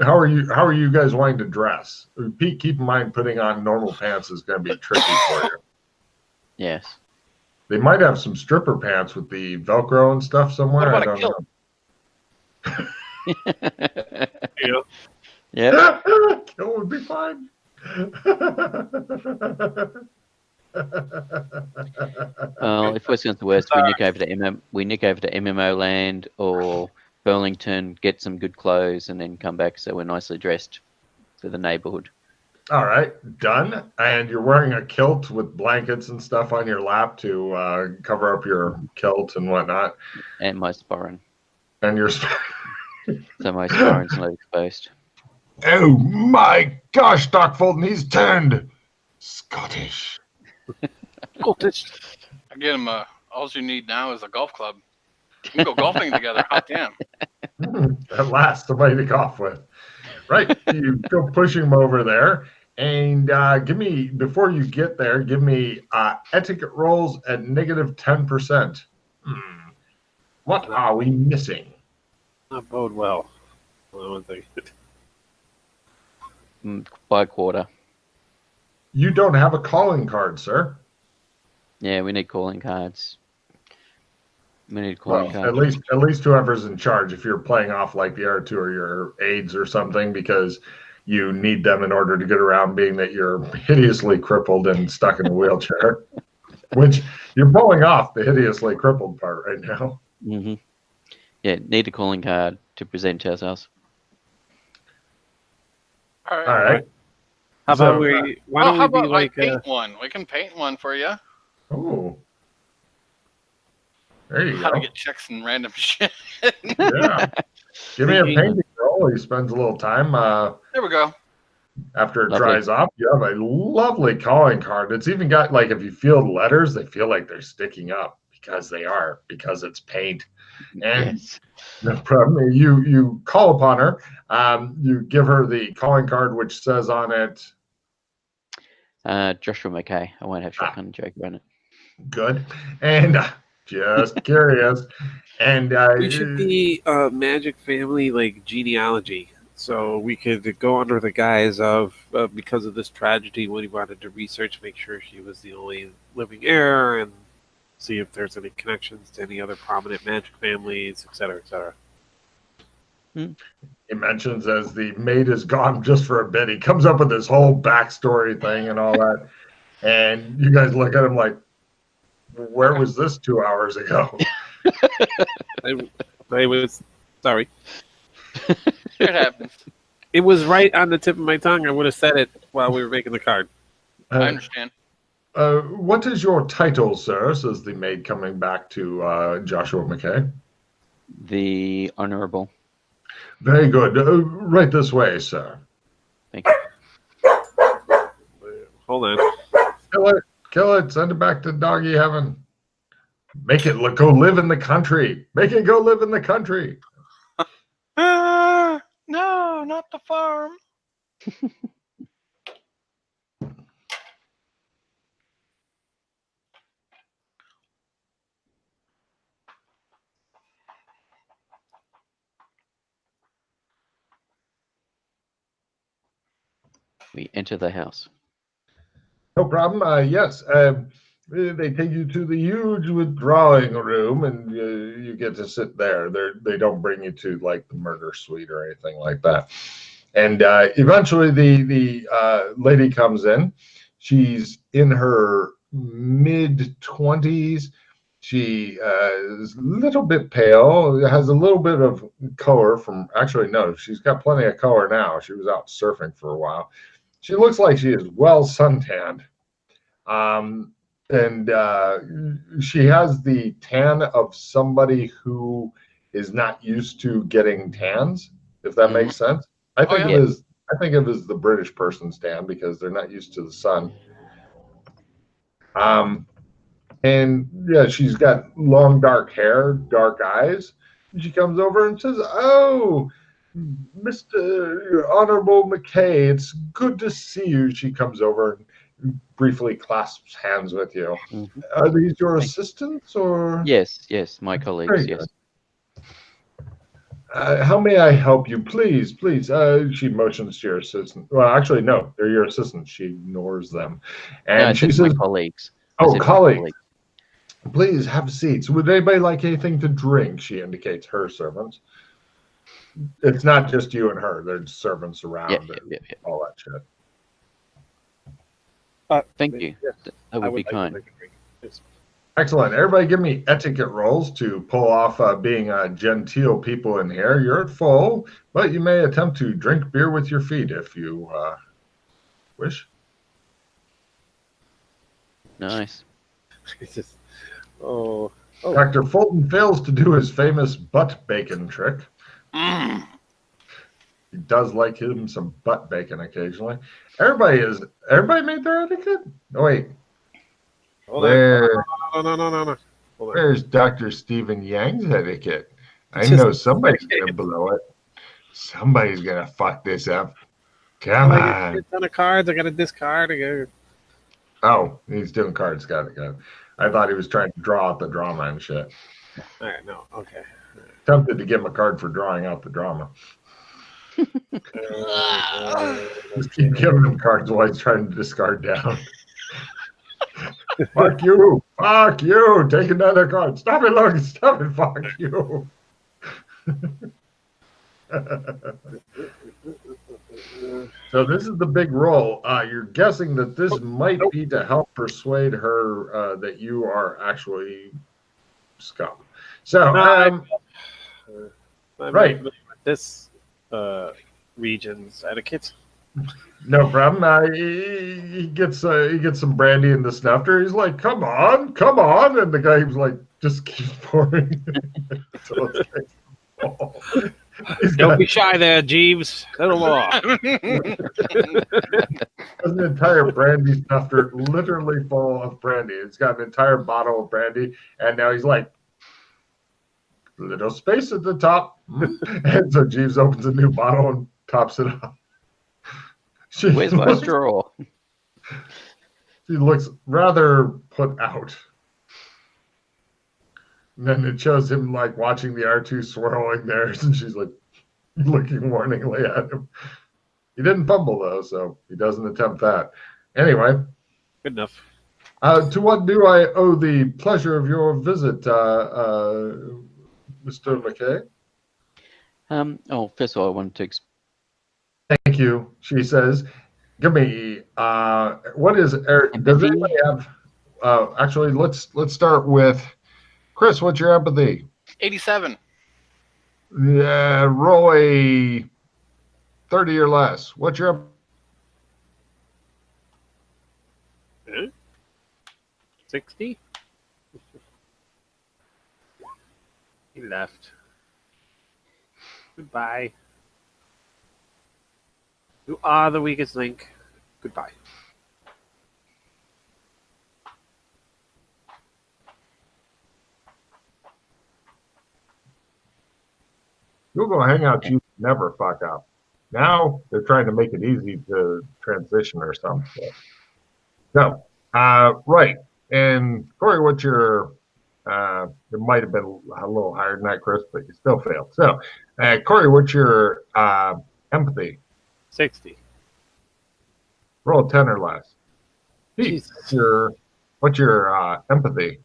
are you guys wanting to dress? Pete, keep in mind putting on normal pants is going to be tricky for you. Yes. They might have some stripper pants with the Velcro and stuff somewhere. What about a kilt? Yeah. Yep. Kill would be fine. Well, if worse comes to worse, we nick over to MMO land or Burlington, get some good clothes, and then come back so we're nicely dressed for the neighborhood. All right, done. And you're wearing a kilt with blankets and stuff on your lap to cover up your kilt and whatnot. And my sporran. And you're. So my sporran's not exposed. Oh my gosh, Doc Fulton, he's turned Scottish. Scottish. I get him all you need now is a golf club. We can go golfing together. Hot damn. At last, somebody to golf with. Right, you go pushing him over there. And before you get there, give me etiquette rolls at negative 10%. What are we missing? Not bode well. Hold on 1 second. By quarter. You don't have a calling card, sir. Yeah, we need calling cards. We need calling cards. At least whoever's in charge, if you're playing off like the R2 or your aides or something, because you need them in order to get around, being that you're hideously crippled and stuck in a wheelchair, which you're pulling off the hideously crippled part right now. Mm-hmm. Yeah, need a calling card to present to ourselves. All right. All right. How about we? Why don't how we be about like? I paint one? We can paint one for you. Oh, there you How go. to get checks and random shit. Yeah. Give me a painting roll. He spends a little time. There we go. After it Lovely. dries off, you have a lovely calling card. It's even got, like, if you feel the letters, they feel like they're sticking up because it's paint. And Yes. no problem. You call upon her. You give her the calling card, which says on it, Joshua McKay. I won't have shotgun joke around it. good. And just curious. And We should be Magic Family like genealogy, so we could go under the guise of because of this tragedy, when he wanted to research, make sure she was the only living heir, and see if there's any connections to any other prominent Magic families, etc., etc. he mentions as the maid is gone just for a bit, he comes up with this whole backstory thing and all that. And you guys look at him like, where was this 2 hours ago? I was sorry. It happens. It was right on the tip of my tongue. I would have said it while we were making the card. I understand. What is your title, sir? Says the maid, coming back to Joshua McKay. The Honourable. Very good. Right this way, sir. Thank you. Hold on. Kill it. Send it back to doggy heaven. Make it go live in the country. Make it go live in the country. No, not the farm. We enter the house. No problem. Yes. They take you to the huge withdrawing room, and you get to sit there. They don't bring you to like the murder suite or anything like that. And eventually, the lady comes in. She's in her mid-20s. She is a little bit pale. Has a little bit of color from. Actually, no, she's got plenty of color now. She was out surfing for a while. She looks like she is well suntanned. And she has the tan of somebody who is not used to getting tans, if that makes sense. I think it is the British person's tan because they're not used to the sun. And yeah, she's got long dark hair, dark eyes. And she comes over and says, "Oh, Mr. Honorable McKay, it's good to see you." She comes over and briefly clasps hands with you. Mm-hmm. Are these your assistants or? Yes, my colleagues. Very yes. How may I help you? Please. She motions to your assistant. Well, actually, no, they're your assistants. She ignores them. And No, she it's says, my colleagues. "Oh, colleagues. Please have seats. Would anybody like anything to drink?" She indicates her servants. it's not just you and her. There's servants around Yeah. all that shit. Thank you. Yeah, That would be like to kind. take a drink. Yes. Excellent. Everybody give me etiquette rolls to pull off being genteel people in here. You're at full, but you may attempt to drink beer with your feet if you wish. Nice. It's just, oh. Dr. Fulton fails to do his famous butt bacon trick. Mm. He does like him some butt bacon occasionally. Everybody made their etiquette? Oh, wait. Hold Where, on. No. Hold on. where's Dr. Stephen Yang's etiquette? I Just- know somebody's going to blow it. Somebody's going to fuck this up. Come I on. get a ton of cards. I got to discard. Oh, he's doing cards. Got it. I thought he was trying to draw out the drama and shit. All right, no, okay. Tempted to give him a card for drawing out the drama. Just keep giving him cards while he's trying to discard down. Fuck you! Fuck you! Take another card. Stop it, Logan! Stop it! Fuck you! So this is the big roll. You're guessing that this might be to help persuade her that you are actually scum. So, I'm right. familiar with this region's etiquette. No problem. He gets some brandy in the snuffer. He's like, "Come on!" And the guy was like, "Just keep pouring." So it's like, oh. Don't be shy there, Jeeves. Little more. There's an entire brandy snuffer, literally full of brandy. It's got an entire bottle of brandy, and now he's like, little space at the top. And so Jeeves opens a new bottle and tops it up. Where's my straw? She looks rather put out. And then it shows him like watching the R2 swirling there, and she's like looking warningly at him. He didn't fumble though, so he doesn't attempt that. Anyway, Good enough. to what do I owe the pleasure of your visit, Mr. McKay? First of all, I wanted to Thank you, she says. Give me what is Eric? Does anybody have? Actually, let's start with Chris. What's your empathy? 87. Yeah, roll a 30 or less. What's your 60? He left. Goodbye. You are the weakest link. Goodbye. You'll go hangouts you never fuck up. Now they're trying to make it easy to transition or something. So, right. And Corey, what's your, it might have been a little higher than that, Chris, but you still failed. So, Corey, what's your empathy? 60. Roll 10 or less. Pete, what's your empathy?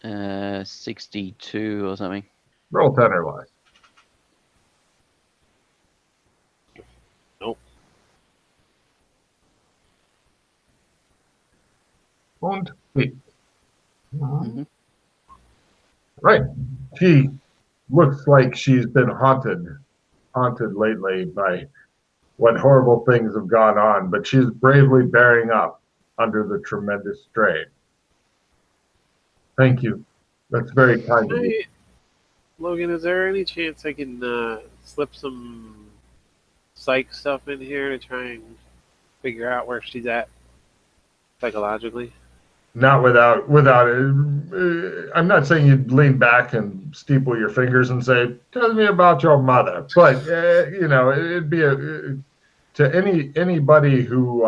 62 or something. Roll 10 or less. Nope. Und Pete. Mhm. Right. She looks like she's been haunted lately by what horrible things have gone on, but she's bravely bearing up under the tremendous strain. Thank you. That's very kind of you. Hey, Logan, is there any chance I can slip some psych stuff in here to try and figure out where she's at psychologically? Not without I'm not saying you'd lean back and steeple your fingers and say, "Tell me about your mother," but it'd be to anybody who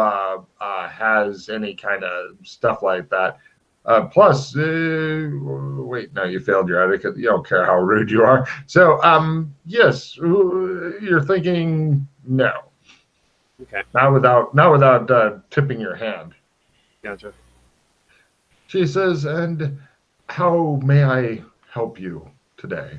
has any kind of stuff like that. Plus, wait, no, you failed your etiquette. You don't care how rude you are. So, yes, you're thinking no. Okay. Not without tipping your hand. Gotcha. She says, "And how may I help you today?"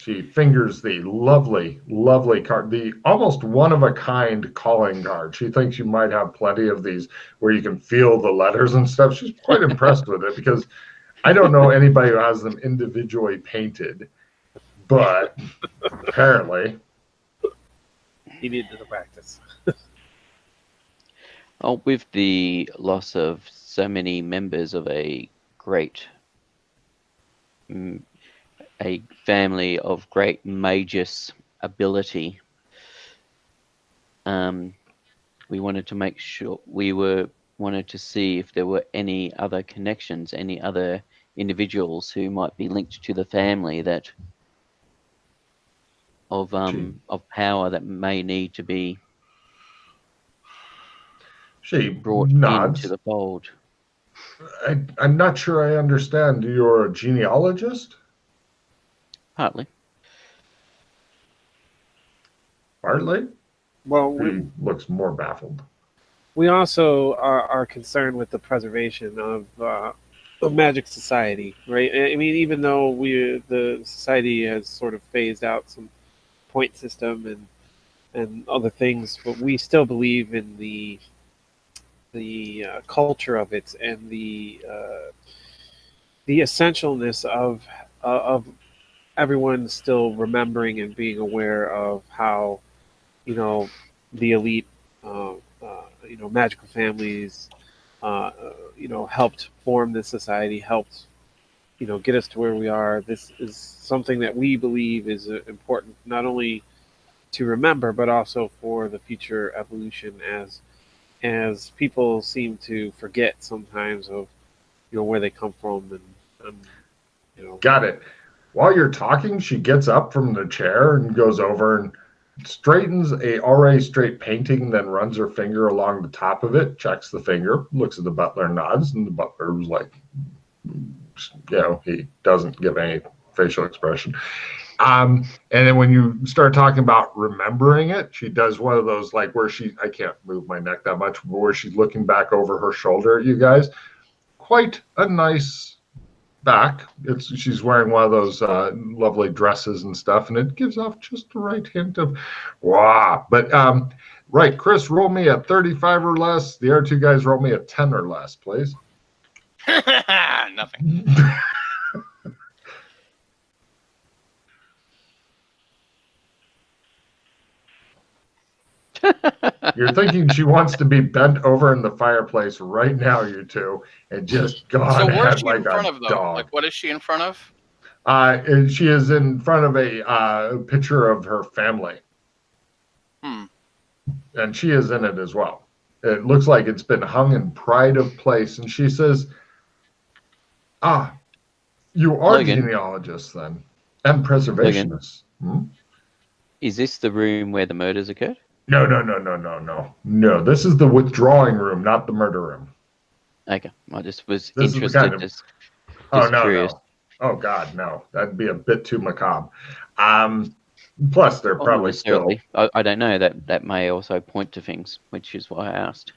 She fingers the lovely, lovely card, the almost one-of-a-kind calling card. She thinks you might have plenty of these where you can feel the letters and stuff. She's quite impressed with it because I don't know anybody who has them individually painted, but apparently. He needed to practice. Oh, with the loss of so many members of a family of great magus ability, we wanted to make sure wanted to see if there were any other connections, any other individuals who might be linked to the family that of power that may need to be brought nods. into the fold. I'm not sure I understand. You're a genealogist? Partly. Partly? Well, He looks more baffled. we also are concerned with the preservation of Magic Society, right? I mean, even though the society has sort of phased out some point system and other things, but we still believe in the culture of it and the essentialness of everyone still remembering and being aware of how the elite magical families helped form this society, helped get us to where we are. This is something that we believe is important not only to remember but also for the future evolution, as people seem to forget sometimes of where they come from and. Got it. While you're talking, she gets up from the chair and goes over and straightens a already straight painting, then runs her finger along the top of it, checks the finger, looks at the butler, nods, and the butler was like, he doesn't give any facial expression. And then when you start talking about remembering it, she does one of those like where I can't move my neck that much, where she's looking back over her shoulder at you guys. Quite a nice back. She's wearing one of those lovely dresses and stuff, and it gives off just the right hint of wow. But right, Chris, roll me a 35 or less. The other two guys roll me a 10 or less, please. Nothing. You're thinking she wants to be bent over in the fireplace right now, you two, and just gone So where's ahead she like in front a of, though? dog. Like, what is she in front of? And she is in front of a picture of her family. And she is in it as well. It looks like it's been hung in pride of place. And she says, you are Logan. genealogists then, and preservationists. Is this the room where the murders occurred? No. No, this is the withdrawing room, not the murder room. Okay, I just was This is the interested. kind of- Just No, curious. no. Oh, God, no. That'd be a bit too macabre. Plus, they're probably still... I don't know. That may also point to things, which is why I asked.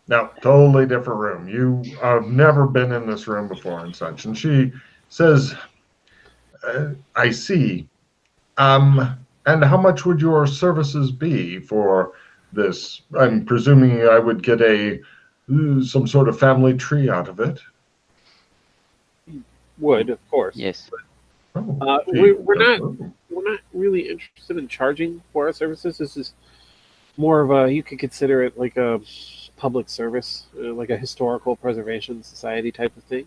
No, totally different room. You have never been in this room before and such. And she says, I see. And how much would your services be for this? I'm presuming I would get some sort of family tree out of it. Would, of course. Yes. We're not really interested in charging for our services. This is more of you could consider it like a public service, like a historical preservation society type of thing.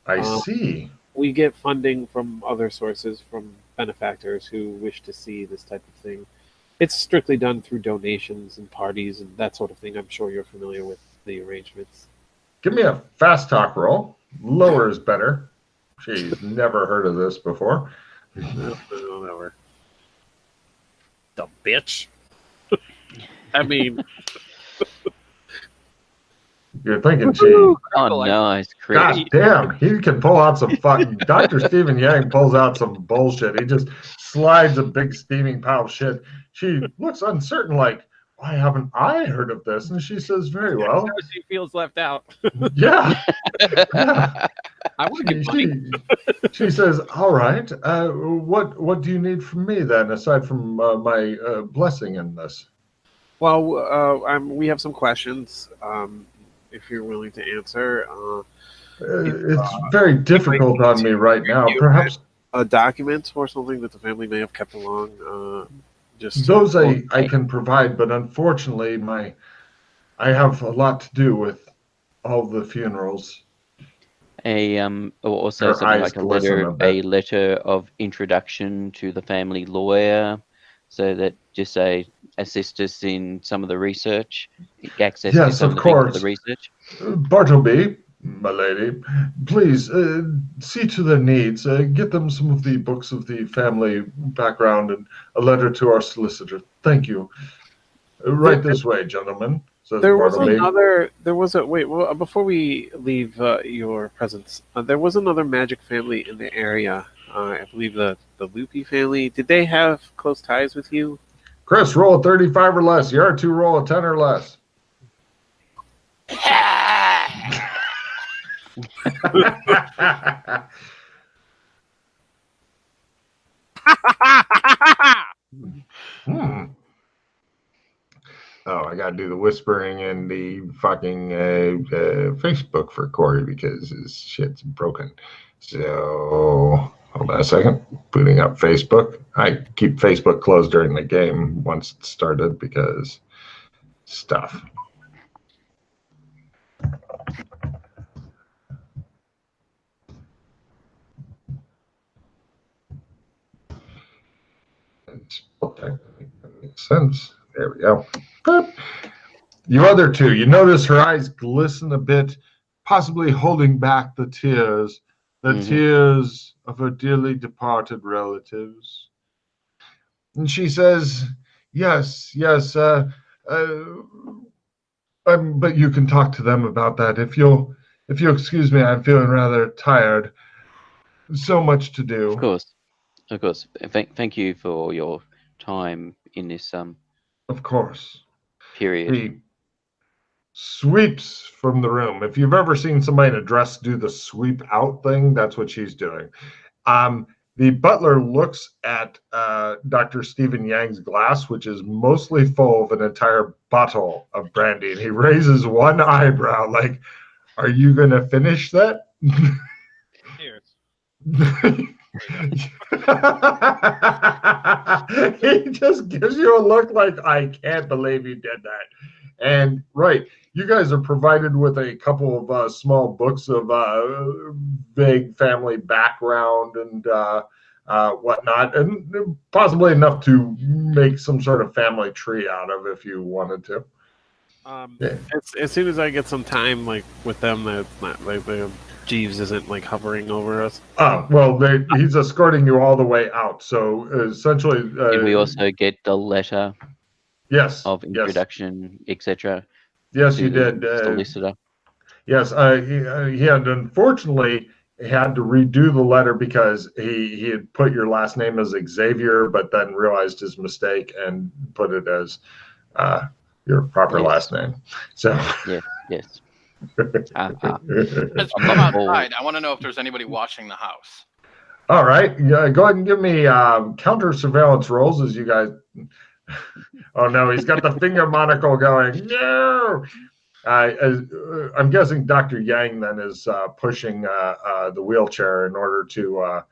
I see. We get funding from other sources, from benefactors who wish to see this type of thing. It's strictly done through donations and parties and that sort of thing. I'm sure you're familiar with the arrangements. Give me a fast talk roll. Lower is better. She's never heard of this before. Never. Dumb bitch. I mean... You're thinking, Oh, nice. God damn, he can pull out some fucking... Dr. Stephen Yang pulls out some bullshit. He just slides a big steaming pile of shit. She looks uncertain, like, why haven't I heard of this? And she says, very well. She feels left out. Yeah. Yeah. I want to get money. She says, all right, what do you need from me then, aside from my blessing in this? Well, we have some questions. If you're willing to answer. It's very difficult on me right now. Perhaps documents or something that the family may have kept along. Just those I can provide, but unfortunately, I have a lot to do with all the funerals. Also something like a letter of introduction to the family lawyer, so that just say assist us in some of the research, access to some of the research. Bartleby, my lady, please see to their needs. Get them some of the books of the family background and a letter to our solicitor. Thank you. Right this way, gentlemen. Says Bartleby. Before we leave your presence, there was another magic family in the area. I believe the Loopy family. Did they have close ties with you? Chris, roll a 35 or less. You are to roll a 10 or less. Oh, I got to do the whispering in the fucking Facebook for Corey because his shit's broken. So, hold on a second. Booting up Facebook. I keep Facebook closed during the game once it started because stuff. That makes sense. There we go. Boop. You other two, you notice her eyes glisten a bit, possibly holding back the tears tears of her dearly departed relatives. And she says, yes, but you can talk to them about that. If you'll excuse me, I'm feeling rather tired. So much to do. Of course. Thank you for your time in this of course period. He sweeps from the room. If you've ever seen somebody in a dress do the sweep out thing, that's what she's doing. The butler looks at Dr. Stephen Yang's glass, which is mostly full of an entire bottle of brandy, and he raises one eyebrow like, are you going to finish that? He just gives you a look like, I can't believe you did that. And right, you guys are provided with a couple of small books of vague family background and whatnot, and possibly enough to make some sort of family tree out of if you wanted to. As soon as I get some time, like with them, that's not like Jeeves isn't like hovering over us. Oh well, he's escorting you all the way out. So essentially, did we also get the letter? Yes. Of introduction, etc. Yes, you did. Solicitor. Yes, he had unfortunately had to redo the letter because he had put your last name as Xavier, but then realized his mistake and put it as your proper last name. So yes. Let's come outside. I want to know if there's anybody watching the house. All right, go ahead and give me counter surveillance rolls as you guys. Oh no, he's got the finger monocle going. No. I'm guessing Dr. Yang then is pushing the wheelchair in order to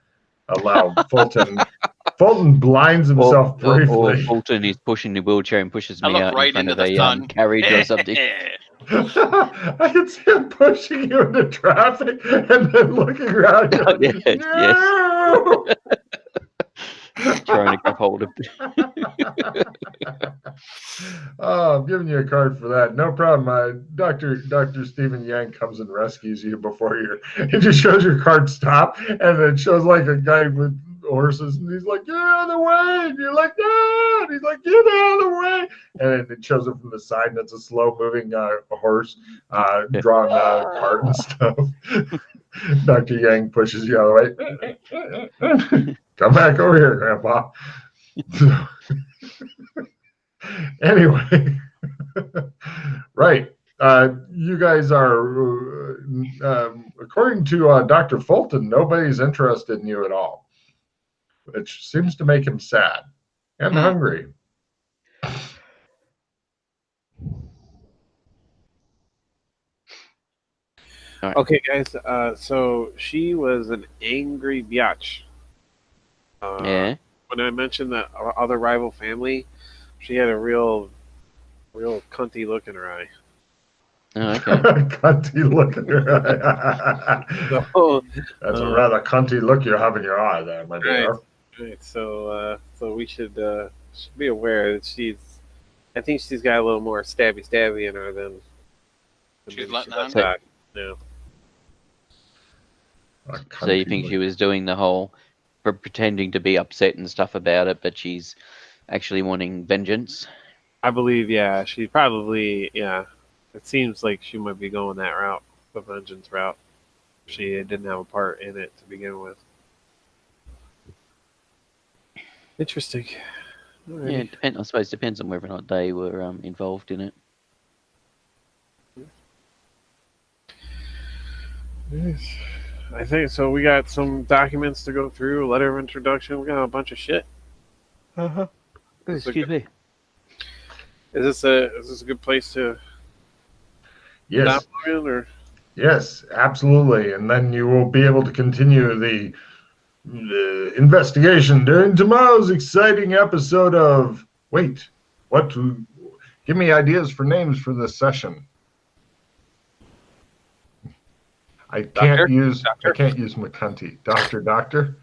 allow Fulton. Fulton blinds himself briefly. Or Fulton is pushing the wheelchair and pushes me out right in front into of the a sun. Carriage or something. I can see him pushing you into traffic and then looking around. Going, no! Yes. Trying to grab hold of Oh, I'm giving you a card for that. No problem. Dr. Stephen Yang comes and rescues you before he just shows your card stop, and then shows like a guy with horses, and he's like, get out of the way, and you're like, no, and he's like, get out of the way, and it shows it from the side, and it's a slow moving horse drawing cart and stuff. Dr. Yang pushes you out of the way. Come back over here, Grandpa. Anyway, right. You guys are, according to Dr. Fulton, nobody's interested in you at all, which seems to make him sad and hungry. Okay, guys. So she was an angry biatch. Yeah. When I mentioned that other rival family, she had a real cunty look in her eye. Oh, okay. Cunty look in your eye. So, That's a rather cunty look you have in your eye there, my dear. right. So we should be aware that I think she's got a little more stabby in her than She's letting lets on. out. Yeah. So you think she was doing the whole pretending to be upset and stuff about it, but she's actually wanting vengeance? I believe, yeah. She probably, yeah. It seems like she might be going that route, the vengeance route. She didn't have a part in it to begin with. Interesting. Yeah, I suppose it depends on whether or not they were involved in it. Yes. I think so. We got some documents to go through, a letter of introduction. We got a bunch of shit. Excuse me. Is this a good place to Yes. stop or? Yes, absolutely. And then you will be able to continue the investigation during tomorrow's exciting episode of Wait, what? Give me ideas for names for this session. I can't use McCunty. Doctor. Doctor.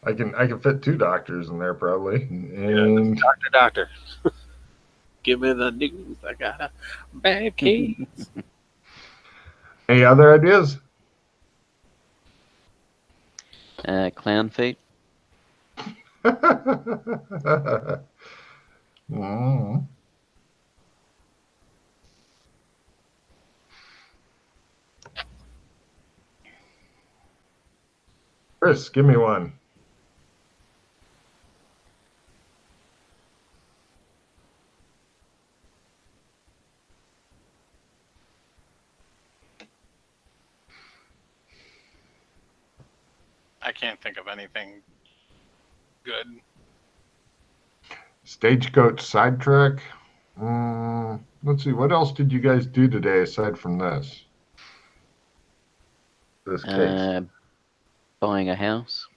I can fit two doctors in there probably. And Doctor. Give me the news. I got a bad case. Any other ideas? Clown feet. Mm. Chris, give me one. I can't think of anything good. Stagecoach sidetrack. Let's see. What else did you guys do today aside from this? This case. Buying a house.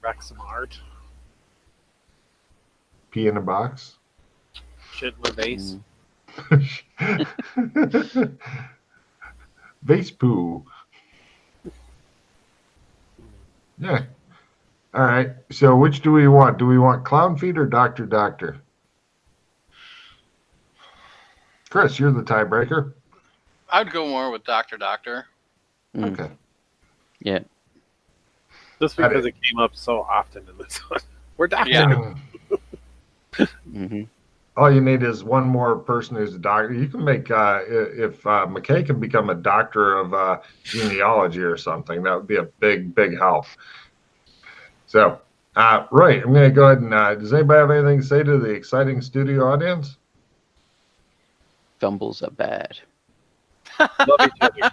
Wreck some art. Pee in a box. Shit in the vase. Vase poo. Yeah. All right. So which do we want? Do we want clown feet or Doctor? Chris, you're the tiebreaker. I'd go more with Doctor. Okay. Yeah. Just because it came up so often in this one. We're doctor. Yeah. Mm-hmm. All you need is one more person who's a doctor. You can make, if McKay can become a doctor of genealogy or something, that would be a big help. So, right, I'm going to go ahead and, does anybody have anything to say to the exciting studio audience? Fumbles are bad. Love each other.